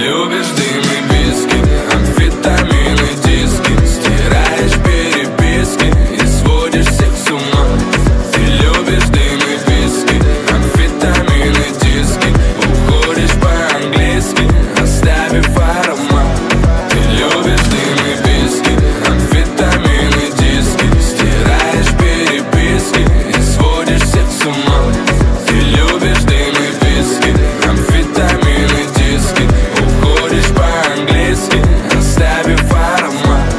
любишь дым и виски, амфетамины, диски. Стираешь переписки и сводишь всех с ума. Ты любишь дым и виски, амфетамины, диски. Уходишь по-английски, оставив аромат. Ты любишь дым и виски, амфетамины, диски. Стираешь переписки и сводишь всех с ума. Ты любишь дым и виски, амфетамины, диски. Уходишь по-английски, оставив аромат.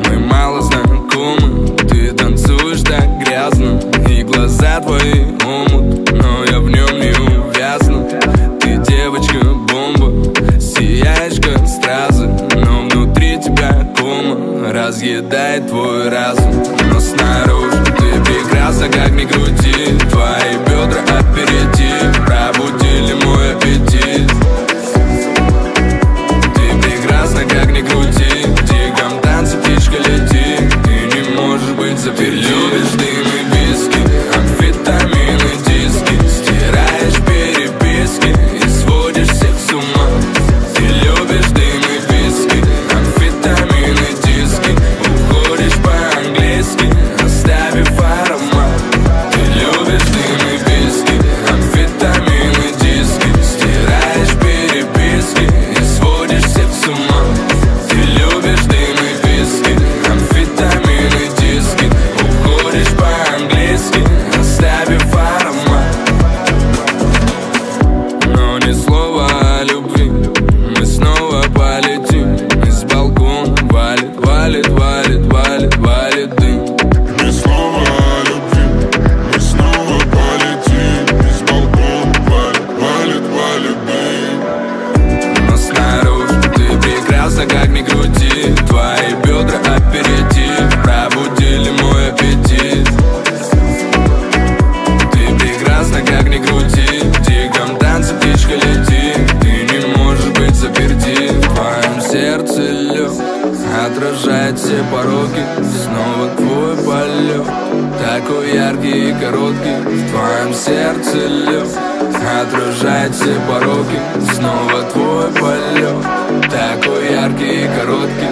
Мы мало знакомы, ты танцуешь так грязно, и глаза твои омут, но я в нем не увязну. Ты девочка-бомба, сияешь как стразы, но внутри тебя кома разъедает твой разум. Но снаружи ты прекрасна, как ни крути. Твои бедра аперитив пробудили мой аппетит. Ты прекрасна, как ни крути. В диком танце птичка летит. Ты не можешь быть заперти. Ты любишь дым и виски, амфетамины, диски. Стираешь переписки и сводишь всех с ума. Ты любишь дым и виски, амфетамины, диски. Уходишь по-английски, оставив аромат. Ты любишь дым и виски, амфетамины, диски. Стираешь переписки и сводишь всех с ума. Ты любишь дым и виски, амфетамины, диски. Уходишь по-английски, оставив аромат. Но ни слова о любви, мы снова полетим. Из балкона валит, валит, валит, валит, валит дым. Ни слова о любви, мы снова полетим. Из балкона валит, валит, валит дым. Но снаружи ты прекрасна, как ни крути. Твои бедра аперитив пробудили мой аппетит. Ты прекрасна, как ни крути. В диком танце птичка летит. Ты не можешь быть заперти. В твоем сердце лед отражает все пороки. Снова твой полет, такой яркий и короткий. В твоем сердце лед отражает все пороки. Снова твой полет, такой яркий и короткий.